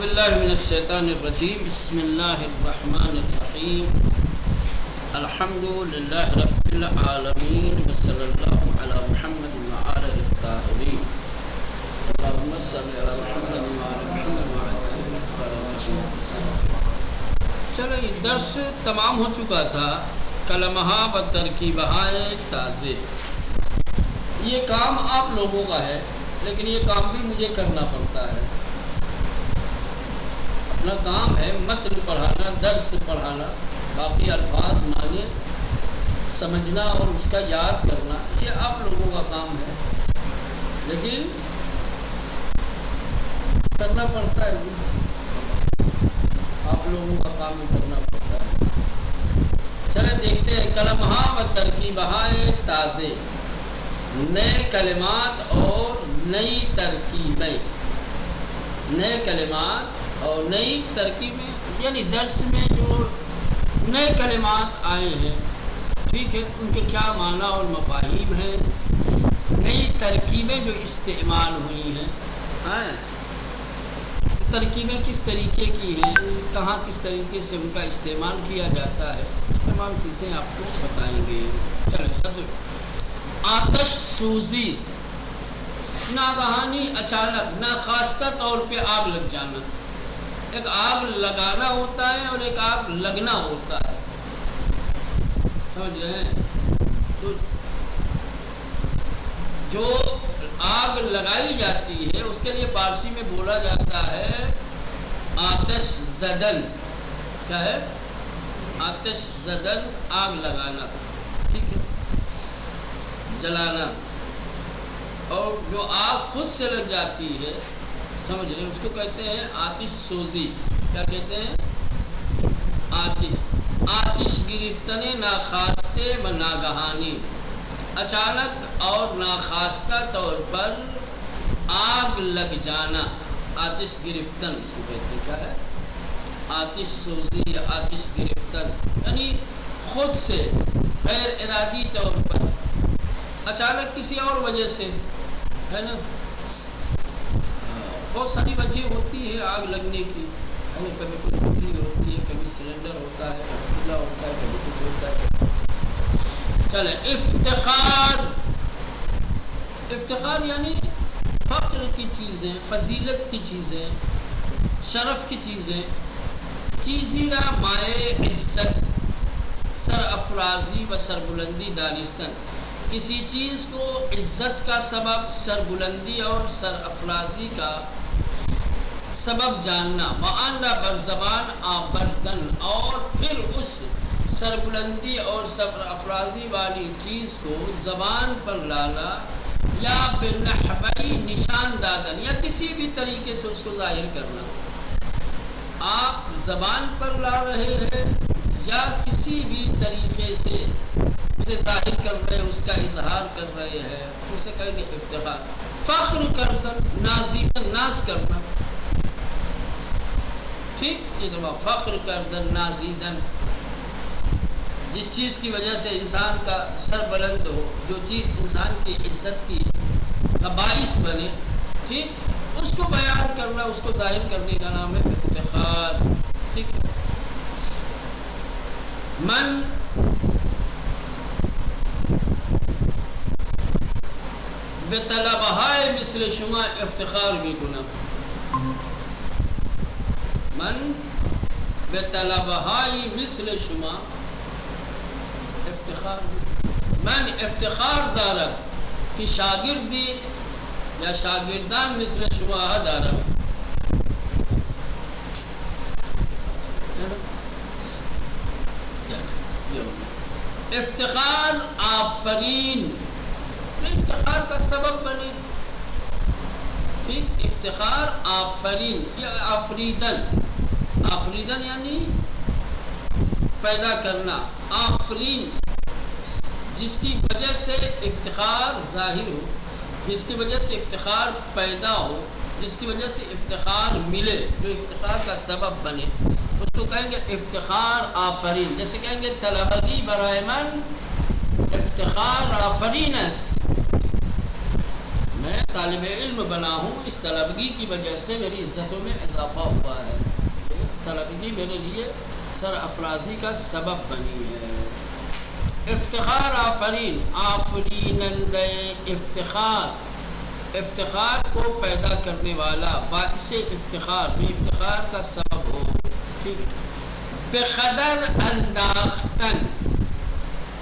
باللہ من الشیطان الرجیم بسم اللہ الرحمن الرحیم الحمد للہ رب العالمین وصلی اللہ علی محمد وعلى الطاہرین اللہم صلی علی محمد وعلى محمد وعلى. چلو یہ درس تمام ہو چکا تھا. کلمہ و ترکیبہائے تازے، یہ کام آپ لوگوں کا ہے لیکن یہ کام بھی مجھے کرنا پڑتا ہے. اپنا کام ہے متن پڑھانا، درس پڑھانا، باقی الفاظ معنی سمجھنا اور اس کا یاد کرنا یہ آپ لوگوں کا کام ہے، لیکن کرنا پڑتا ہے. آپ لوگوں کا کام ہی کرنا پڑتا ہے. چلے دیکھتے ہیں. کلمہ و ترکیبہائے تازے، نئے کلمات اور نئی ترکیبیں. نئے کلمات اور نئی ترکیبیں یعنی درس میں جو نئے کلمات آئے ہیں، ٹھیک ہے، ان کے کیا معنی اور مفاہیم ہیں. نئی ترکیبیں جو استعمال ہوئی ہیں، ترکیبیں کس طریقے کی ہیں، کہاں کس طریقے سے ان کا استعمال کیا جاتا ہے، تمام چیزیں آپ کو بتائیں گے. چلیں. سب سے آتش سوزی، ناگہانی، اچانک، ناخواستہ طور پہ آگ لگ جانا. ایک آگ لگانا ہوتا ہے اور ایک آگ لگنا ہوتا ہے، سمجھ رہے ہیں. تو جو آگ لگائی جاتی ہے اس کے لیے فارسی میں بولا جاتا ہے آتش زدن. کیا ہے؟ آتش زدن، آگ لگانا، ٹھیک ہے، جلانا. اور جو آگ خود سے لگ جاتی ہے، سمجھ رہے ہیں، اس کو کہتے ہیں آتش سوزی. کیا کہتے ہیں؟ آتش. آتش گرفتن ناخواستے و ناگہانی، اچانک اور ناخواستہ طور پر آگ لگ جانا. آتش گرفتن اس کو کہتے ہیں. کیا ہے؟ آتش سوزی، آتش گرفتن یعنی خود سے غیر ارادی طور پر، اچانک کسی اور وجہ سے، ہے نا. بہت ساری وجہ ہوتی ہے آگ لگنے کی، کبھی کوئی بجلی ہوتی ہے، کبھی سلنڈر ہوتا ہے، کبھی چولہا ہوتا ہے، کبھی کچھ ہوتا ہے. چلے. افتخار. افتخار یعنی فخر کی چیزیں، فضیلت کی چیزیں، شرف کی چیزیں. چیزی را مائے عزت، سر افرازی و سربلندی دانستن، کسی چیز کو عزت کا سبب، سربلندی اور سر افرازی کا سبب جاننا. معانہ بر زبان آوردن، اور پھر اس سربلندی اور سر افرازی والی چیز کو زبان پر لانا، یا بنحوی نشان دادن، یا کسی بھی طریقے سے اس کو ظاہر کرنا. آپ زبان پر لا رہے ہیں یا کسی بھی طریقے سے اسے ظاہر کر رہے ہیں، اس کا اظہار کر رہے ہیں، اسے کہیں گے افتخار. فخر کردن، نازیدن، ناز کرنا، ٹھیک. یہ دفعہ فخر کردن، نازیدن، جس چیز کی وجہ سے انسان کا سر بلند ہو، جو چیز انسان کی عزت کی کا باعث بنے، ٹھیک، اس کو بیان کرنا، اس کو ظاہر کرنے کا نام ہے افتخار. ٹھیک ہے. من بطلبہائے مثل شما افتخار بھی گنا. من بطلبہائی مثل شما افتخار بھی. من افتخار دارم کہ شاگردی یا شاگردان مثل شما دارم. افتخار آفرین، افتخار کا سبب بنے، ٹھیک. افتخار آفرین یا آفریدن. آفریدن یعنی پیدا کرنا. آفرین جس کی وجہ سے افتخار ظاہر ہو، جس کی وجہ سے افتخار پیدا ہو، جس کی وجہ سے افتخار ملے، جو افتخار کا سبب بنے، اس کو کہیں گے افتخار آفرین. جیسے کہیں گے طلبگی برائے من افتخار آفرین است، میں میں طالب علم بنا ہوں، اس طلبگی کی وجہ سے میری عزتوں میں اضافہ ہوا ہے. طلبگی میرے لیے سر افرازی کا سبب بنی ہے. افتخار آفرین، آفرینندہ افتخار، افتخار کو پیدا کرنے والا، باعث افتخار، جو افتخار کا سبب ہو. ٹھیک ہے. بخطر انداختن،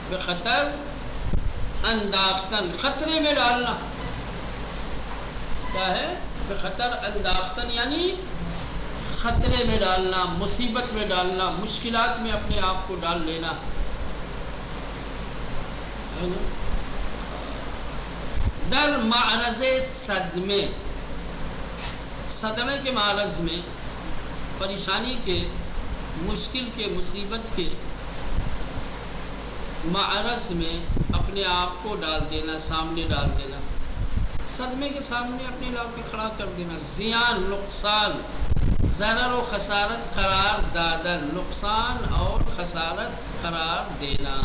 بخطر انداختن، خطرے میں ڈالنا. کیا ہے؟ بخطر انداختن یعنی خطرے میں ڈالنا، مصیبت میں ڈالنا، مشکلات میں اپنے آپ کو ڈال لینا. در معرض صدمے، صدمے کے معرض میں، پریشانی کے، مشکل کے، مصیبت کے معرض میں اپنے آپ کو ڈال دینا، سامنے ڈال دینا. صدمے کے سامنے اپنے آپ کو کھڑا کر دینا. زیان، نقصان، ضرر و خسارت قرار دادن، نقصان اور خسارت قرار دینا.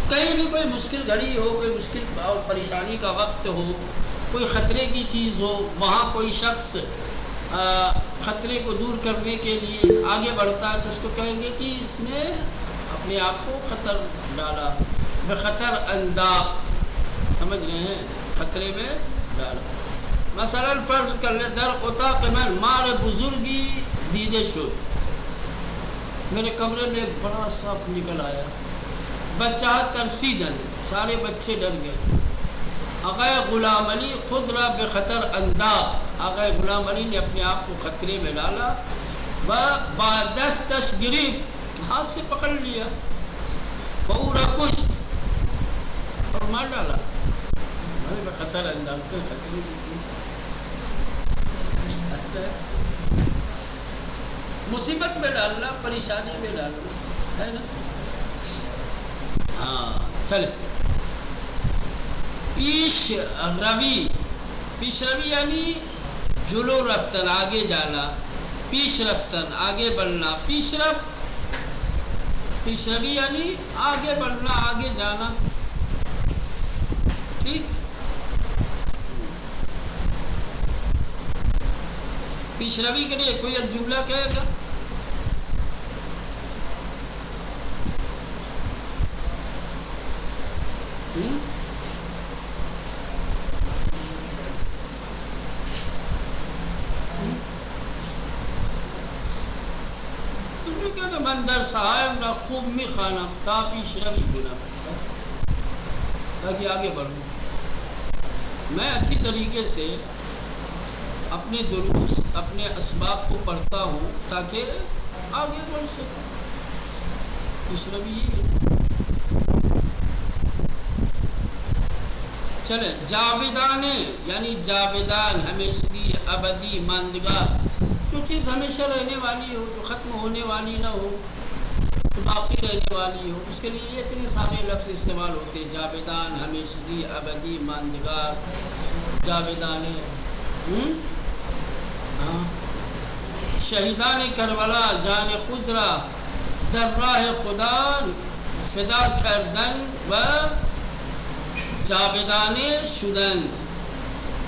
کہیں بھی کوئی مشکل گھڑی ہو، کوئی مشکل اور پریشانی کا وقت ہو، کوئی خطرے کی چیز ہو، وہاں کوئی شخص خطرے کو دور کرنے کے لیے آگے بڑھتا ہے تو اس کو کہیں گے کہ اس نے اپنے آپ کو خطر ڈالا. بخطر انداخت، سمجھ رہے ہیں؟ خطرے میں ڈالا. مثلا فرض کر لیں، در اتاق من مار بزرگی دیدے شد، میرے کمرے میں ایک بڑا سانپ نکل آیا. بچہ ترسیدن، سارے بچے ڈر گئے. آقا غلام علی خود را بخطر انداخت، آقا غلام علی نے اپنے آپ کو خطرے میں ڈالا. بادستش گریب، ہاتھ سے پکڑ لیا. پورا کچھ اور مار ڈالا. خطر انداخت، خطرے کی چیز مصیبت میں ڈالنا، پریشانی میں ڈالنا ہے نا. ہاں چلے. پیش روی، پیش روی یعنی جلو رفتن، آگے جانا. پیش رفتن آگے بڑھنا، پیش رفت، پیش روی یعنی آگے بڑھنا، آگے جانا. ٹھیک. پیش روی کے لیے کوئی ایک جملہ کہے گا؟ من در صاحب نہ خوب می خانہ تا پیش روی گنا، تاکہ آگے بڑھوں. میں اچھی طریقے سے اپنے دروس، اپنے اسباب کو پڑھتا ہوں تاکہ آگے بڑھ سکوں. پیش روی. چلے. جاویدان یعنی جاویدان، ہمیشگی، ابدی، ماندگار. جو چیز ہمیشہ رہنے والی ہو، جو ختم ہونے والی نہ ہو، جو باقی رہنے والی ہو، اس کے لیے یہ اتنے سارے لفظ استعمال ہوتے ہیں. جاویدان، ہمیشگی، ابدی، ماندگار. جاویدان. شہیدان کربلا جان خود را در راہ خدا فدا کردن و جاویدان شدند،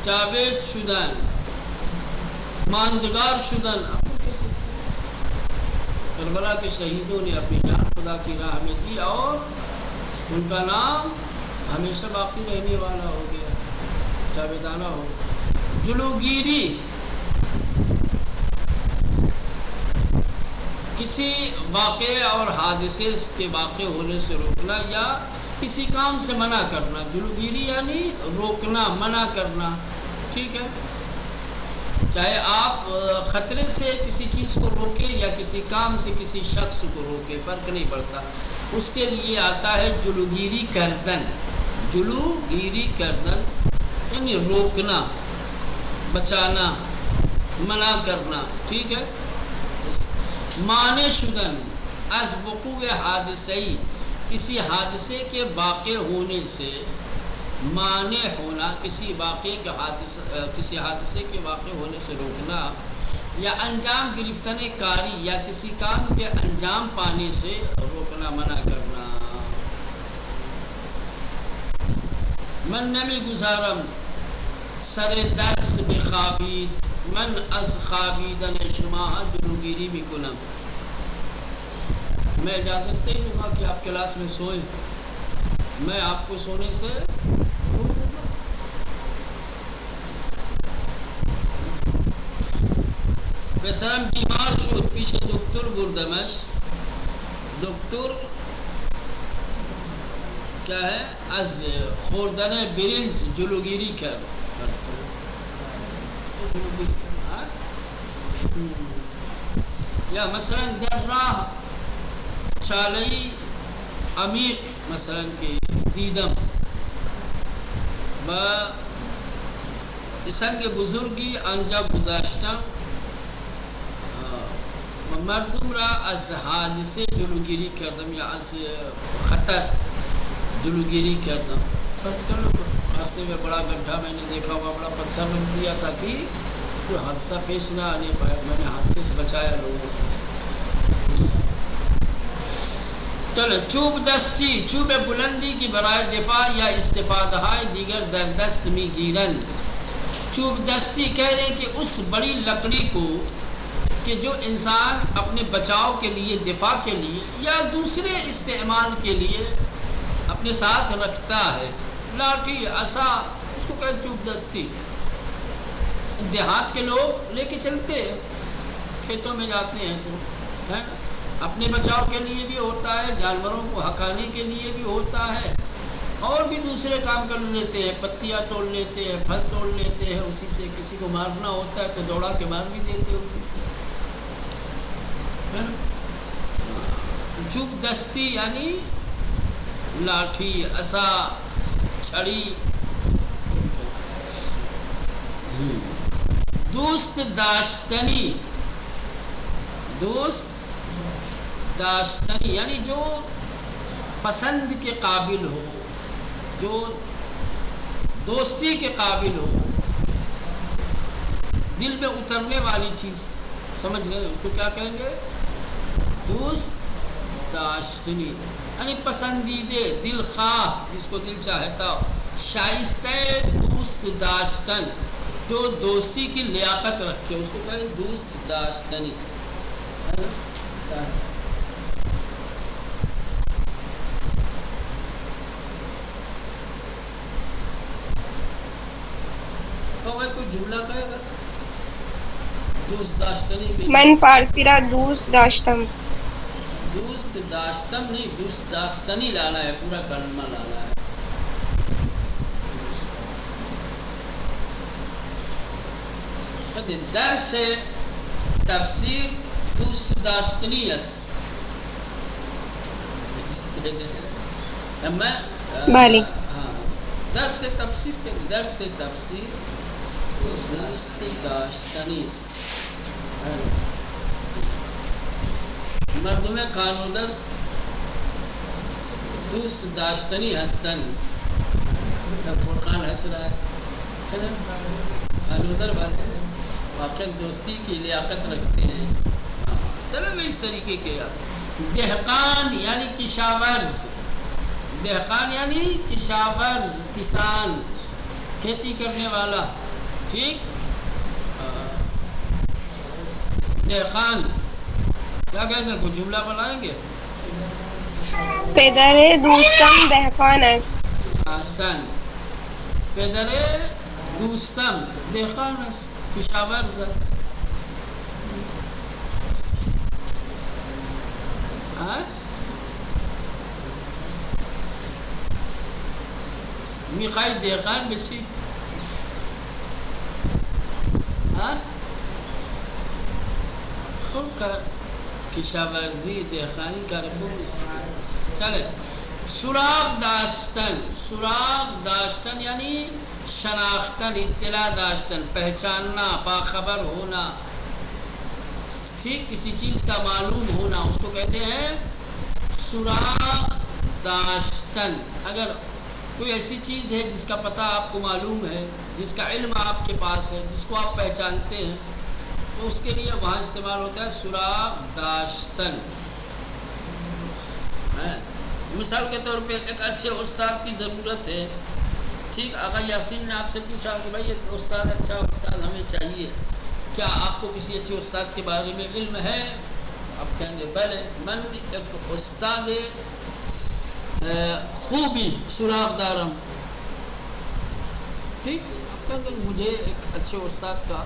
جاوید شدن، ماندگار شدن. کربلا کے شہیدوں نے اپنی جان خدا کی راہ میں دی اور ان کا نام ہمیشہ باقی رہنے والا ہو گیا، جاویدانہ ہو. جلوگیری، کسی واقعے اور حادثے کے واقع ہونے سے روکنا یا کسی کام سے منع کرنا. جلوگیری یعنی روکنا، منع کرنا. ٹھیک ہے. چاہے آپ خطرے سے کسی چیز کو روکیں یا کسی کام سے کسی شخص کو روکیں، فرق نہیں پڑتا. اس کے لیے آتا ہے جلوگیری کردن. جلوگیری کردن یعنی روکنا، بچانا، منع کرنا. ٹھیک ہے. مانع شدن از وقوع حادثی، کسی حادثے کے واقع ہونے سے مانع ہونا، کسی حادثے کے واقع ہونے سے روکنا. یا انجام گرفتن کاری، یا کسی کام کے انجام پانے سے روکنا، منع کرنا. من نمی گذارم سر درس بخوابید، من از خوابیدن شما جلوگیری میکنم. میں اجازت نہیں دوں گا کہ آپ کلاس میں سوئیں، میں آپ کو سونے سے روکوں گا. پسرم بیمار شد پیش دکتر بردمش. دکتر کیا ہے؟ از خوردن برنج جلوگیری کرد. یا مثلا در راه چاله‌ای عمیق مثلا که دیدم و سنگ بزرگی آنجا گذاشتم و مردم را از حادثه جلوگیری کردم یا از خطر جلوگیری کردم. فرض کر لو راستے میں بڑا گڈھا میں نے دیکھا ہوا، بڑا پتھر رکھ دیا تاکہ کوئی حادثہ پیش نہ آنے پائے. میں نے حادثے سے بچایا لوگوں کو. چلو چوب دستی، چوب بلندی کی برائے دفاع یا استفادہ دیگر در دست می گیرن. چوب دستی کہہ رہے ہیں کہ اس بڑی لکڑی کو کہ جو انسان اپنے بچاؤ کے لیے، دفاع کے لیے یا دوسرے استعمال کے لیے اپنے ساتھ رکھتا ہے. لاٹھی، عصا، اس کو کہتے چوب دستی. دیہات کے لوگ لے کے چلتے ہیں، کھیتوں میں جاتے ہیں تو ہے، اپنے بچاؤ کے لیے بھی ہوتا ہے، جانوروں کو ہکانے کے لیے بھی ہوتا ہے، اور بھی دوسرے کام کر لیتے ہیں. پتیاں توڑ لیتے ہیں، پھل توڑ لیتے ہیں اسی سے. کسی کو مارنا ہوتا ہے تو دوڑا کے مار بھی دیتے ہیں اسی سے. چوب دستی یعنی لاٹھی، عصا، چھڑی. دوست داشتنی، دوست داشتنی یعنی جو پسند کے قابل ہو، جو دوستی کے قابل ہو، دل میں اترنے والی چیز. سمجھ رہے اس کو کیا کہیں گے؟ دوست داشتنی یعنی پسندیدے، دل خواہ، جس کو دل چاہتا. شائستہ دوست داشتن جو دوستی کی لیاقت رکھے، اس کو کہیں دوست داشتنی. کوئی جملہ کہے گا دوست داشتنی؟ من فارسی را دوست داشتم. دوست داشتم نہیں، دوست داشتنی لانا ہے، پورا کلمہ لانا ہے. درس تفسیر دوست داشتنی است. بله. درس تفسیر کے درس تفسیر دوست داشتنی است. مردم خانودر دوست داشتنی هستند. فرقان ہنس رہا ہے. خانودر والے واقعا دوستی کی لیاقت رکھتے ہیں. چلو میں اس طریقے کے. دہقان یعنی کشاورز، دہقان یعنی کشاورز، کسان، کھیتی کرنے والا. ٹھیک. دہقان کیا کہیں گے؟ کوئی جملہ بنائیں گے؟ پدر دوستم دهقان است. احسن. پدر دوستم دهقان است، کشاورز است. میخوای دهقان بشی؟ خوب کار کشاورزی، دهقانی کار خوب است. چله. سراغ داشتن، سراغ داشتن یعنی شناختن، اطلاع داشتن، پہچاننا، باخبر ہونا. ٹھیک، کسی چیز کا معلوم ہونا، اس کو کہتے ہیں سراغ داشتن. اگر کوئی ایسی چیز ہے جس کا پتہ آپ کو معلوم ہے، جس کا علم آپ کے پاس ہے، جس کو آپ پہچانتے ہیں، تو اس کے لیے وہاں استعمال ہوتا ہے سراغ داشتن. مثال کے طور پہ ایک اچھے استاد کی ضرورت ہے ٹھیک. آقا یاسین نے آپ سے پوچھا کہ بھائی استاد اچھا استاد ہمیں چاہیے، کیا آپ کو کسی اچھے استاد کے بارے میں علم ہے؟ آپ کہیں گے بلے، من ایک استاد خوبی سراغ دارم. ٹھیک. آپ کہیں گے مجھے ایک اچھے استاد کا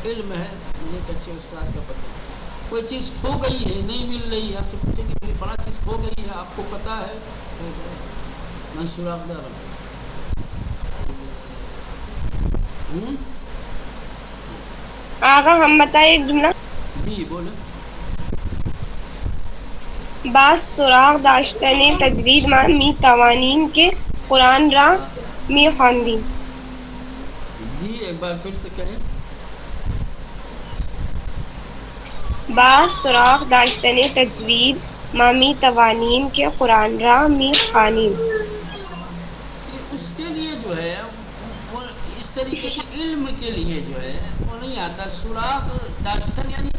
علم ہے، مجھے ایک اچھے استاد کا پتہ ہے. کوئی چیز کھو گئی ہے، نہیں مل رہی ہے، آپ سے پوچھیں کہ میری فلاں چیز کھو گئی ہے، آپ کو پتہ ہے؟ میں سراغ دارم. آقا ہم بتائیں ایک جملہ. جی بولیں. بعض سراغ داشتن تجوید ما می توانیم کے قرآن را می خواندیم. جی ایک بار پھر سے کہیں. بعض سراغ داشتن تجوید ما می توانیم کے قرآن را می خوانیم. اس کے لیے جو ہے وہ اس طریقے کے علم کے لیے جو ہے وہ نہیں آتا. سراغ داشتن یعنی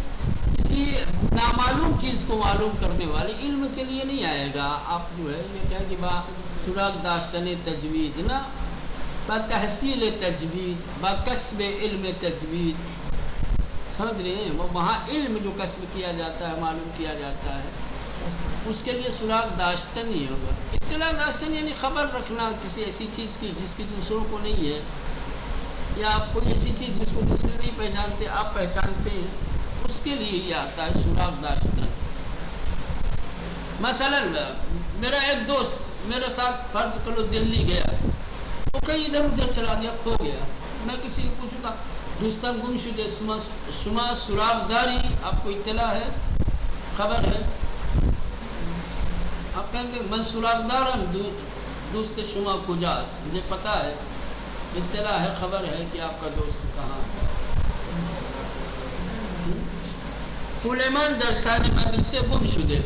کسی نامعلوم چیز کو معلوم کرنے والے علم کے لیے نہیں آئے گا. آپ جو ہے یہ کہیں کہ با سراغ داشتن تجوید نا، با تحصیل تجوید، با کسب علم تجوید. سمجھ رہے ہیں؟ وہ وہاں علم جو کسب کیا جاتا ہے، معلوم کیا جاتا ہے، اس کے لیے سراغ داشتن نہیں ہوگا. اطلاع داشتن یعنی خبر رکھنا کسی ایسی چیز کی جس کی دوسروں کو نہیں ہے، یا آپ کوئی ایسی چیز جس کو دوسرے نہیں پہچانتے آپ پہچانتے ہیں، اس کے لیے یہ آتا ہے سراغ داشتن. مثلا میرا ایک دوست میرے ساتھ فرض کرو دلی گیا، وہ کہیں ادھر ادھر چلا گیا، کھو گیا. میں کسی کو پوچھوں گا دوستان گم شدے شما سراغ داری، آپ کو اطلاع ہے، خبر ہے؟ آپ کہیں گے من سراغ دارم، دوست شما کجاست، مجھے پتا ہے، اطلاع ہے، خبر ہے کہ آپ کا دوست کہاں ہے. پولمان در سال مدرسه گم شده،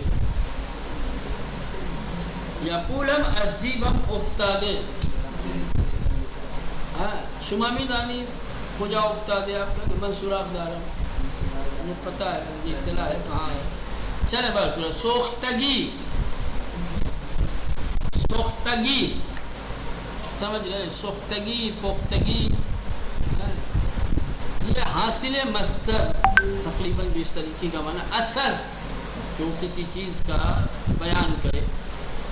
یا پولم از جیبم افتاده. شما میدانید کجا افتاده؟ آپ کہیں گے من سراغ دارم، مجھے پتا ہے، مجھے اطلاع ہے کہاں ہے. چلے بار سورہ سوختگی. سوختگی سمجھ رہے ہیں؟ سوختگی، پختگی، یہ حاصل مصدر تقریباً بھی اس طریقے کا معنی اثر جو کسی چیز کا بیان کرے،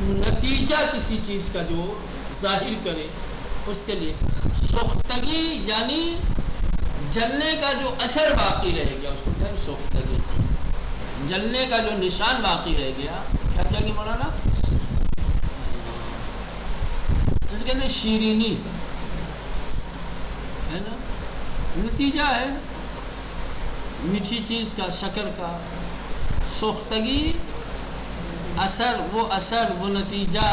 نتیجہ کسی چیز کا جو ظاہر کرے، اس کے لیے سوختگی یعنی جلنے کا جو اثر باقی رہ گیا، اس کو کہیں سوختگی. جلنے کا جو نشان باقی رہ گیا، کیا کیا کہ مولانا اس کے اندر شیرینی ہے نا، نتیجہ ہے میٹھی چیز کا، شکر کا. سوختگی اثر، وہ اثر، وہ نتیجہ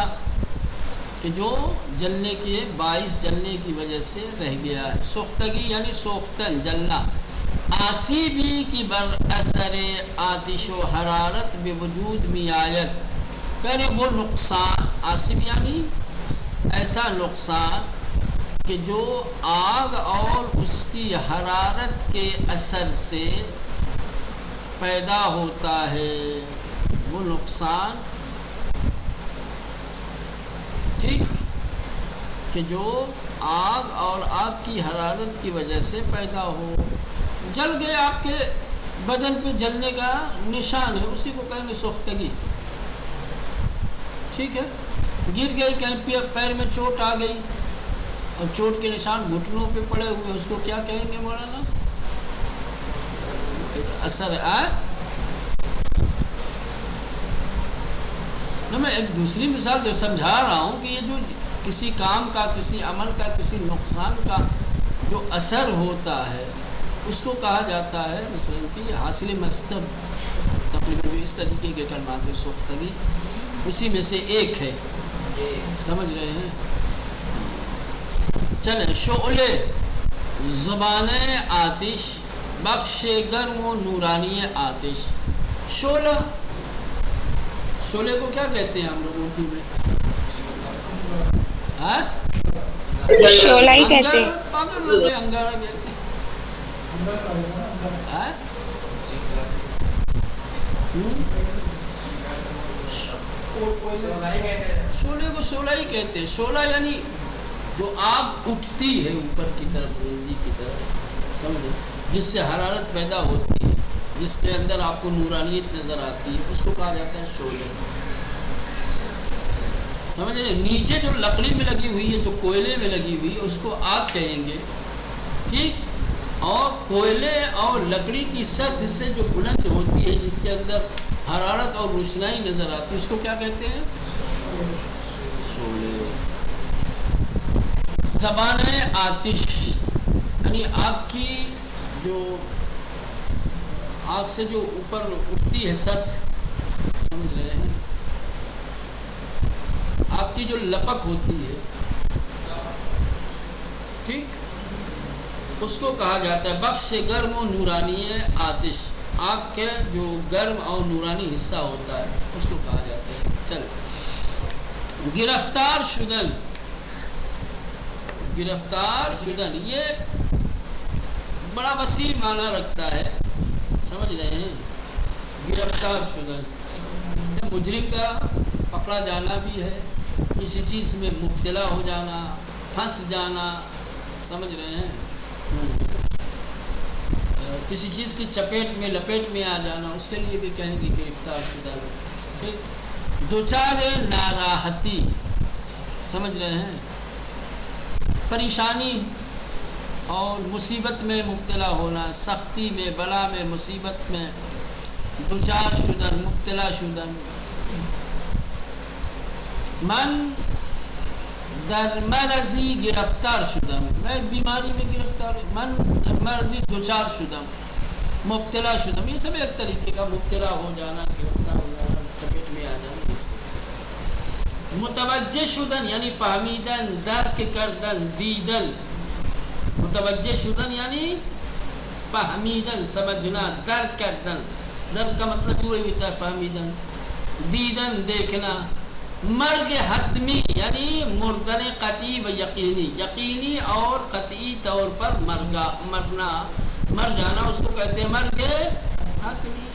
کہ جو جلنے کے باعث، جلنے کی وجہ سے رہ گیا ہے. سوختگی یعنی سوختن، جلنا. آسیبی کی بر اثر آتش و حرارت بے وجود می آیت، کرے وہ نقصان. آسیب یعنی ایسا نقصان کہ جو آگ اور اس کی حرارت کے اثر سے پیدا ہوتا ہے، وہ نقصان. ٹھیک، کہ جو آگ اور آگ کی حرارت کی وجہ سے پیدا ہو. جل گئے، آپ کے بدن پہ جلنے کا نشان ہے، اسی کو کہیں گے سوختگی. ٹھیک ہے. گر گئے، کہیں پیر میں چوٹ آ گئی اور چوٹ کے نشان گھٹنوں پہ پڑے ہوئے، اس کو کیا کہیں گے مولانا؟ اثر ہے. میں ایک دوسری مثال جو سمجھا رہا ہوں کہ یہ جو کسی کام کا، کسی عمل کا، کسی نقصان کا جو اثر ہوتا ہے، اس کو کہا جاتا ہے مثلا کہ حاصل مصدر. تقریباً اس طریقے کے کلمات میں سوختگی اسی میں سے ایک ہے. سمجھ رہے ہیں؟ چلیں. شعلے زبان آتش، بخش گرم و نورانی آتش. شعلہ، شعلے کو کیا کہتے ہیں ہم لوگ اردو میں؟ شعلہ ہی کہتے ہیں. انگارہ کہتے ہیں. شعلے کو شعلہ ہی کہتے ہیں. شعلہ یعنی جو آگ اٹھتی ہے اوپر کی طرف بلندی کی طرف، سمجھے، جس سے حرارت پیدا ہوتی ہے، جس کے اندر آپ کو نورانیت نظر آتی ہے، اس کو کہا جاتا ہے شعلے. سمجھ رہے؟ نیچے جو لکڑی میں لگی ہوئی ہے، جو کوئلے میں لگی ہوئی ہے، اس کو آگ کہیں گے، ٹھیک. اور کوئلے اور لکڑی کی سطح سے جو بلند ہوتی ہے، جس کے اندر حرارت اور روشنائی نظر آتی ہے، اس کو کیا کہتے ہیں؟ شعلے. زبان آتش یعنی آگ کی جو آگ سے جو اوپر اٹھتی ہے سطح، سمجھ رہے ہیں، آگ کی جو لپک ہوتی ہے، ٹھیک، اس کو کہا جاتا ہے بخش گرم و نورانی آتش. آگ کے جو گرم اور نورانی حصہ ہوتا ہے اس کو کہا جاتا ہے. چل، گرفتار شدن. گرفتار شدن یہ بڑا وسیع معنی رکھتا ہے، سمجھ رہے ہیں. گرفتار شدن مجرم کا پکڑا جانا بھی ہے، کسی چیز میں مبتلا ہو جانا، پھنس جانا، سمجھ رہے ہیں، کسی چیز کی چپیٹ میں لپیٹ میں آ جانا، اس کے لیے بھی کہیں گے گرفتار شدہ. ٹھیک. دوچار ناراحتی، سمجھ رہے ہیں، پریشانی اور مصیبت میں مبتلا ہونا، سختی میں، بلا میں، مصیبت میں دوچار شدن، مبتلا شدن. من در مرضی گرفتار شدم، میں بیماری میں گرفتار ہوں. من در مرضی دوچار شدم، مبتلا شدم. یہ سب ایک طریقے کا مبتلا ہو جانا، گرفتار ہو جانا، چپیٹ میں آ جانا. اس کو متوجہ شدن یعنی فہمیدن، درک کردن، دیدن. متوجہ شدن یعنی فہمیدن، سمجھنا، درک کردن. درک کا مطلب وہی ہوتا ہے فہمیدن. دیدن دیکھنا. مرگ حتمی یعنی مردن قطعی و یقینی. یقینی اور قطعی طور پر مرنا، مر جانا، اس کو کہتے ہیں مرگ حتمی.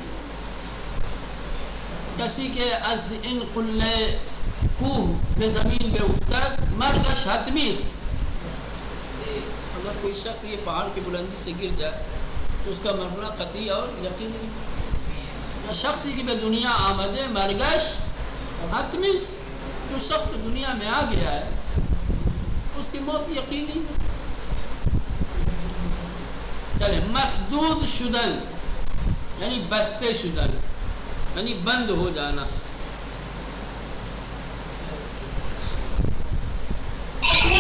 کسی کے از ان قلعے کوہ پہ زمین پہ افتاد مرگش حتمی. اگر کوئی شخص یہ پہاڑ کی بلندی سے گر جائے تو اس کا مرنا قطعی اور یقینی. شخص کی بے دنیا آمد مرگش حتمی. جو شخص دنیا میں آ گیا ہے اس کی موت یقینی. چلے، مسدود شدن یعنی بستے شدن یعنی بند ہو جانا.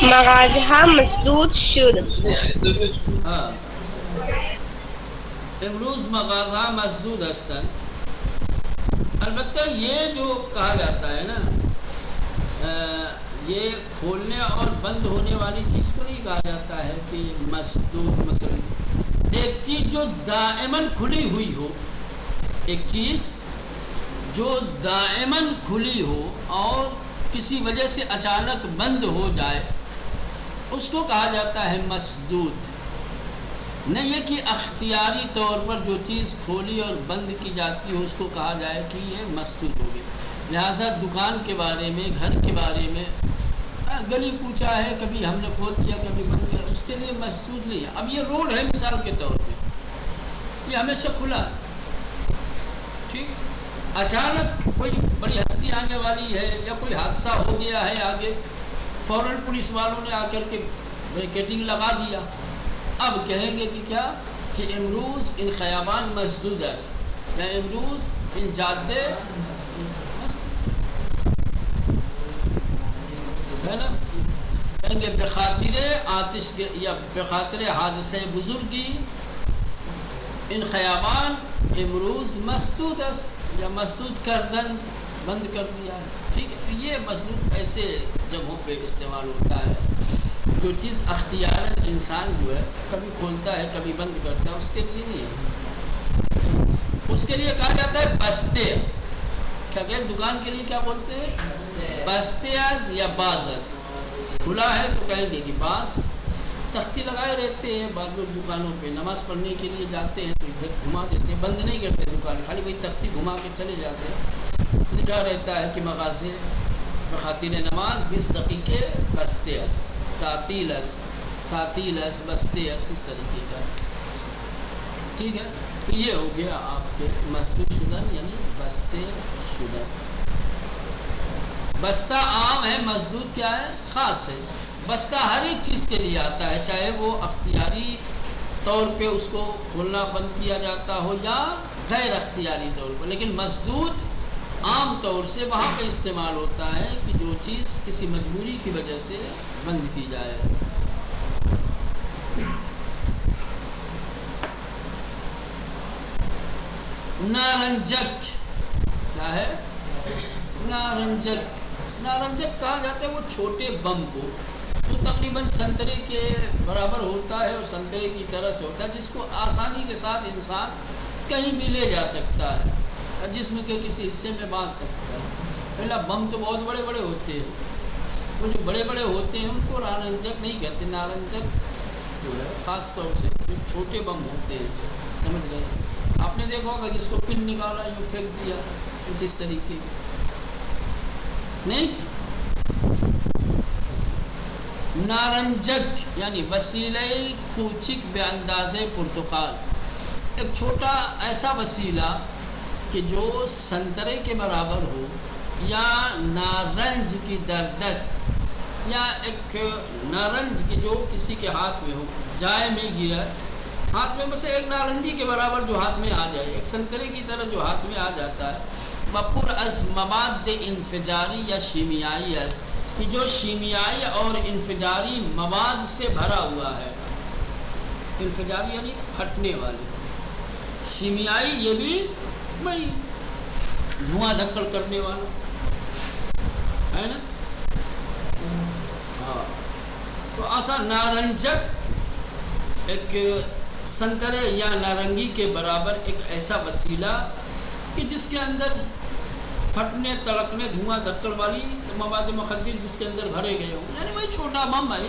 مغازہ مسدود شد. ہاں، امروز مغازہ مسدود ہستن. البتہ یہ جو کہا جاتا ہے نا، یہ کھولنے اور بند ہونے والی چیز کو نہیں کہا جاتا ہے کہ مسدود. مثلا ایک چیز جو دائماً کھلی ہوئی ہو، ایک چیز جو دائماً کھلی ہو اور کسی وجہ سے اچانک بند ہو جائے، اس کو کہا جاتا ہے مسدود. نہ یہ کہ اختیاری طور پر جو چیز کھولی اور بند کی جاتی ہو اس کو کہا جائے کہ یہ مسدود ہو گئی. لہٰذا دکان کے بارے میں، گھر کے بارے میں، گلی کوچا ہے، کبھی ہم نے کھول دیا کبھی بند کیا، اس کے لیے مسدود نہیں ہے. اب یہ روڈ ہے مثال کے طور پہ، یہ ہمیشہ کھلا ہے، ٹھیک. اچانک کوئی بڑی ہستی آنے والی ہے یا کوئی حادثہ ہو گیا ہے آگے، فوراً پولیس والوں نے آ کر کے بیریکیڈنگ لگا دیا. اب کہیں گے کہ کیا، کہ امروز ان خیابان مسدود است، یا امروز ان جادے ہے نا. کہیں گے بخاطر آتش یا بخاطر حادثہ بزرگی ان خیابان امروز مسدود است، یا مسدود کردن، بند کر دیا ہے. ٹھیک ہے. یہ مسدود ایسے جگہوں پہ استعمال ہوتا ہے جو چیز اختیاراً انسان جو ہے کبھی کھولتا ہے کبھی بند کرتا ہے، اس کے لیے نہیں ہے. اس کے لیے کہا جاتا ہے بستے از. کیا کہ دکان کے لیے کیا بولتے ہیں؟ بستے از یا باز از. کھلا ہے تو کہیں گے کہ باز. تختی لگائے رہتے ہیں بعض لوگ دکانوں پہ، نماز پڑھنے کے لیے جاتے ہیں تو ادھر گھما دیتے ہیں، بند نہیں کرتے دکان، خالی وہی تختی گھما کے چلے جاتے ہیں. لکھا رہتا ہے کہ مغازے بخاطر نماز 20 دقیقے بستے اس. تعطیلس بستےس اس طریقے کا. ٹھیک ہے، تو یہ ہو گیا آپ کے مسدود شدن یعنی بستے شدن. بستہ عام ہے، مسدود کیا ہے؟ خاص ہے. بستہ ہر ایک چیز کے لیے آتا ہے، چاہے وہ اختیاری طور پہ اس کو کھولنا بند کیا جاتا ہو یا غیر اختیاری طور پر. لیکن مسدود عام طور سے وہاں پہ استعمال ہوتا ہے کہ جو چیز کسی مجبوری کی وجہ سے بند کی جائے. نارنجک کیا ہے؟ نارنجک کہا جاتا ہے وہ چھوٹے بم کو جو تقریباً سنترے کے برابر ہوتا ہے اور سنترے کی طرح سے ہوتا ہے، جس کو آسانی کے ساتھ انسان کہیں بھی لے جا سکتا ہے اور جسم کے کسی حصے میں باندھ سکتا ہے. پہلا بم تو بہت بڑے بڑے ہوتے ہیں، وہ جو بڑے بڑے ہوتے ہیں ان کو نارنجک نہیں کہتے. نارنجک جو ہے خاص طور سے جو چھوٹے بم ہوتے ہیں، سمجھ رہے ہیں. آپ نے دیکھا ہوگا جس کو پن نکالا یوں پھینک دیا کچھ اس طریقے کی نہیں. نارنجک یعنی وسیلہ کوچک بے اندازے پرتقال، ایک چھوٹا ایسا وسیلہ کہ جو سنترے کے برابر ہو یا نارنج کی دردست یا ایک نارنج کی جو کسی کے ہاتھ میں ہو جائے میں گرا ہاتھ میں سے ایک نارنجی کے برابر جو ہاتھ میں آ جائے، ایک سنترے کی طرح جو ہاتھ میں آ جاتا ہے. بپر از مواد انفجاری یا شیمیائی اس کہ جو شیمیائی اور انفجاری مواد سے بھرا ہوا ہے. انفجاری یعنی پھٹنے والے، شیمیائی یہ بھی بھائی دھواں دھکڑ کرنے والا ہے نا. ہاں تو ایسا نارنجک ایک سنترے یا نارنگی کے برابر ایک ایسا وسیلہ کہ جس کے اندر پھٹنے تڑکنے دھواں دھکڑ والی مواد مخدر جس کے اندر بھرے گئے ہوں، یعنی وہی چھوٹا بم ہے.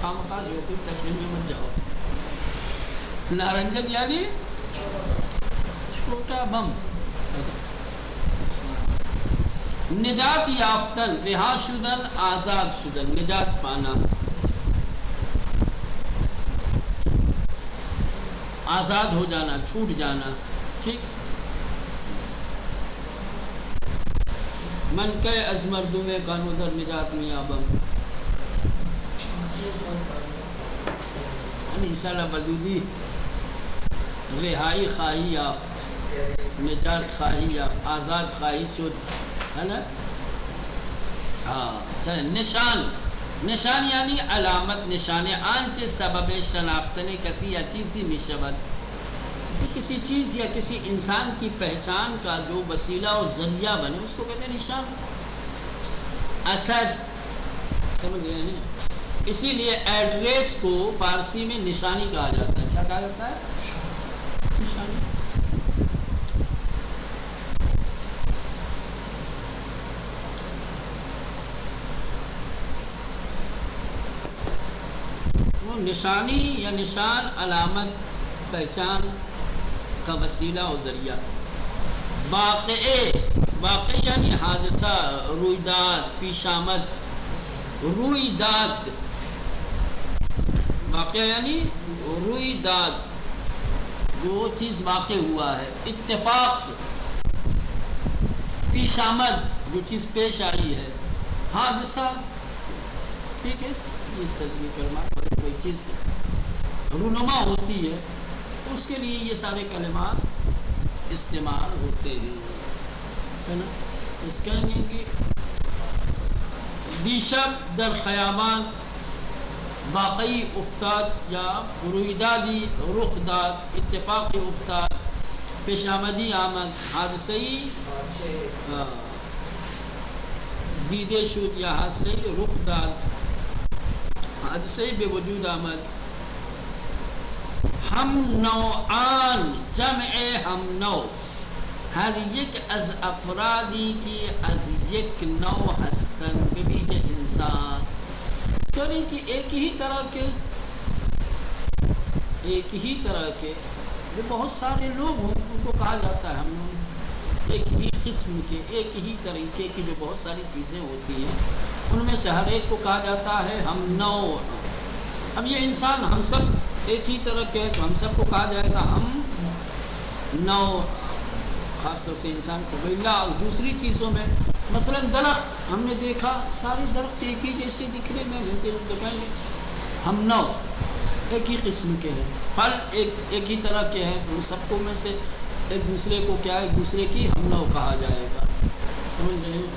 خامخواہ جو کوئی تقسیم میں مت جاؤ. نارنجک یعنی چھوٹا بم. نجات یافتن، رہا شدن، آزاد شدن، نجات پانا، آزاد ہو جانا، چھوٹ جانا. ٹھیک. من کے از مردوں میں کانو در نجات میابم، انشاءاللہ بزودی رہائی خواہی یافت، نجات خواہی یافت، آزاد خواہی شد، ہے نا. ہاں چلے. نشان یعنی علامت، نشان آنچه سبب شناختن کسی یا چیزی می شود، کسی چیز یا کسی انسان کی پہچان کا جو وسیلہ و ذریعہ بنے اس کو کہتے ہیں نشان. اثر سمجھ رہے ہیں. اسی لیے ایڈریس کو فارسی میں نشانی کہا جاتا ہے. کیا کہا جاتا ہے؟ نشانی. نشانی یا نشان علامت، پہچان کا وسیلہ و ذریعہ. واقع یعنی حادثہ، رویداد، پیش آمد. رویداد واقع یعنی رویداد جو چیز واقع ہوا ہے. اتفاق، پیش آمد جو چیز پیش آئی ہے. حادثہ. ٹھیک ہے. اس طریقے کرنا کوئی چیز رونما ہوتی ہے اس کے لیے یہ سارے کلمات استعمال ہوتے ہیں، ہے نا. اس کہیں گے کہ دیشب در خیابان واقعی افتاد یا رویدادی رخ داد، اتفاقی افتاد، پیش آمدی آمد، حادثی دیدے شد یا حادثی رخ داد، حادثے بے وجود آمد. ہم نوعان جمع ہم نوع، ہر یک از افرادی کی از یک نوع ہستن ببیج انسان، یعنی کہ ایک ہی طرح کے جو بہت سارے لوگ ہوں ان کو کہا جاتا ہے ہم لوگ. ایک ہی قسم کے، ایک ہی طریقے کی جو بہت ساری چیزیں ہوتی ہیں، ان میں سے ہر ایک کو کہا جاتا ہے ہم نوع۔ اب یہ انسان ہم سب ایک ہی طرح کے، تو ہم سب کو کہا جائے گا ہم نوع، خاص طور سے انسان کو۔ دوسری چیزوں میں مثلا درخت، ہم نے دیکھا سارے درخت ایک ہی جیسے دکھنے میں رہتے ہیں، تو کہیں گے ہم نوع، ایک ہی قسم کے ہیں۔ پھل ایک ہی طرح کے ہیں، ان سب کو میں سے ایک دوسرے کو کیا ہے، ایک دوسرے کی ہم نوع کہا جائے گا۔ سمجھ رہے ہیں؟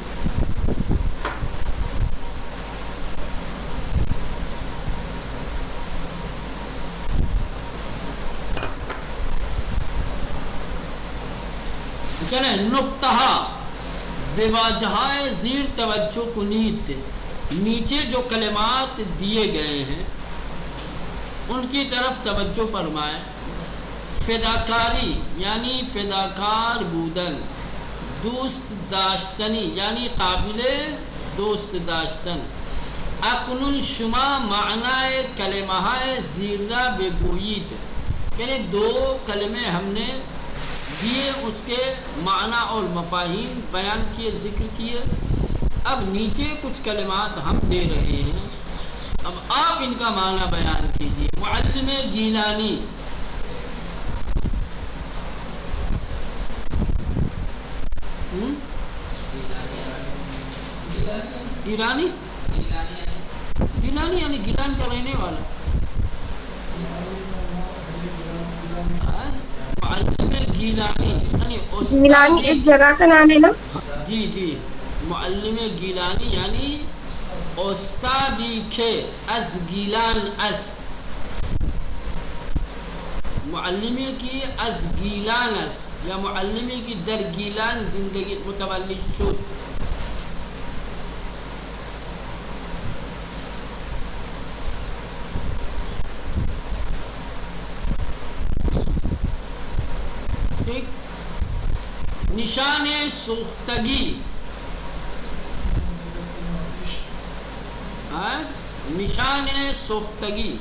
چلیں نقطہ بواجہائے زیر توجہ کنید، نیچے جو کلمات دیے گئے ہیں ان کی طرف توجہ فرمائیں۔ فداکاری یعنی فداکار بودن، دوست داشتنی یعنی قابل دوست داشتن، اکنون شما معنی کلمہ زیرہ بگویید، یعنی دو کلمے ہم نے دیے، اس کے معنی اور مفاہیم بیان کیے، ذکر کیے۔ اب نیچے کچھ کلمات ہم دے رہے ہیں، اب آپ ان کا معنی بیان کیجیے۔ معلم گیلانی، ایرانی، گیلانی یعنی گیلان کا رہنے والا، معلم گیلانی یعنی گیلانی ایک جگہ کا نام ہے نا؟ جی جی، معلم گیلانی یعنی استادی کے از گیلان است، معلمی کی از گیلان است، یا معلمی کی در گیلان زندگی متولد شد۔ نشان سوختگی، نشان سوختگی،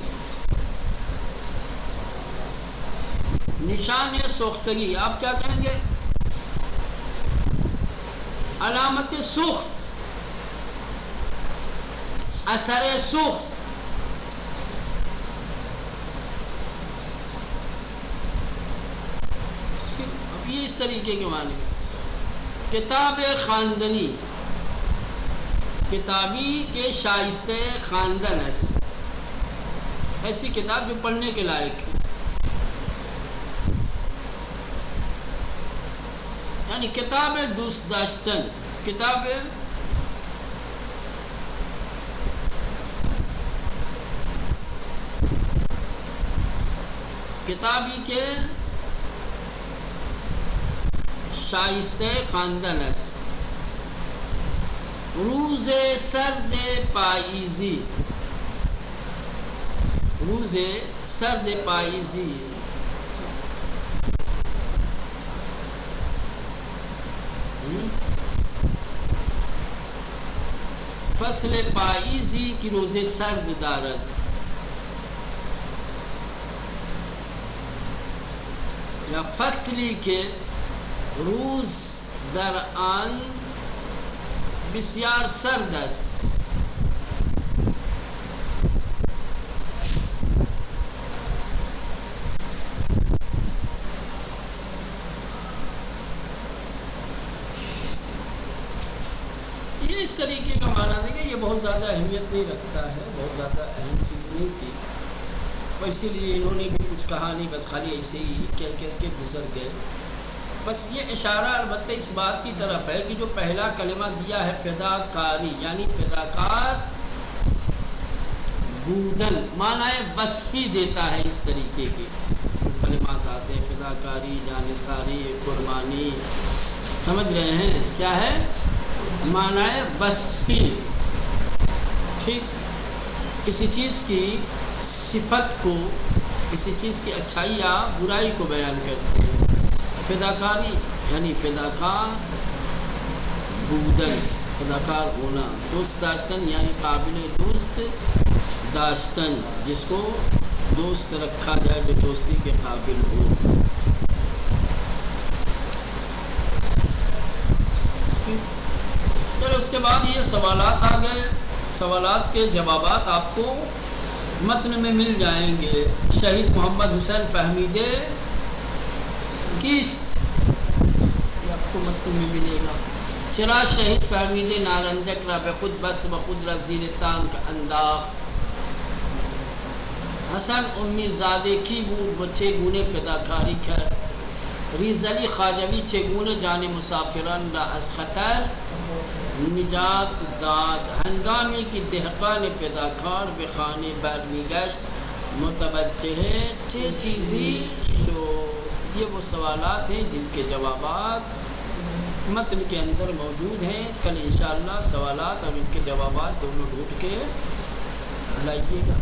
نشان سوختگی آپ کیا کہیں گے؟ علامت سوخت، اثر سوخت۔ یہ اس طریقے کے معنی۔ کتاب خواندنی، کتابی کے شائستہ خواندن است، ایسی کتاب جو پڑھنے کے لائق ہے، یعنی کتاب دوست داشتن، کتاب کتابی کے شائستہ خواندن است۔ روز سرد پاییزی، روز سرد پاییزی، فصل پاییزی کی روز سرد دارد، یا فصلی کے روز در آن بسیار سرد است۔ یہ اس طریقے کا معنی دیں گے، یہ بہت زیادہ اہمیت نہیں رکھتا ہے، بہت زیادہ اہم چیز نہیں تھی، اور اسی لیے انہوں نے بھی کچھ کہا نہیں، بس خالی ایسے ہی کہہ کے گزر گئے۔ بس یہ اشارہ البتہ اس بات کی طرف ہے کہ جو پہلا کلمہ دیا ہے فداکاری یعنی فداکار بودن، معنی وصفی دیتا ہے، اس طریقے کے کلمات آتے ہیں، فداکاری، جانثاری، قربانی، سمجھ رہے ہیں کیا ہے؟ معنی وصفی، ٹھیک، کسی چیز کی صفت کو، کسی چیز کی اچھائی یا برائی کو بیان کرتے ہیں۔ فداکاری یعنی فداکار بودن، فداکار ہونا۔ دوست داشتن یعنی قابل دوست داشتن، جس کو دوست رکھا جائے، جو دوستی کے قابل ہو۔ چلو اس کے بعد یہ سوالات آ گئے. سوالات کے جوابات آپ کو متن میں مل جائیں گے. شہید محمد حسین فہمیدے کس یہ آپ کو متن میں ملے گا. چرا شہید فہمیدے نارنجک را بخود بس بخود را زیر تانک انداخت. حسن امی زاده کی بود و چگونه فداکاری کرد. ریزلی خواجوی چگونه جان مسافران را از خطر نجات داد. ہنگامی کی دہقان فداکار به خانه برمیگشت متوجہ چه چیزی شد. یہ وہ سوالات ہیں جن کے جوابات متن کے اندر موجود ہیں. کل انشاءاللہ سوالات اور ان کے جوابات دونوں ڈھونڈ کے لائیے گا.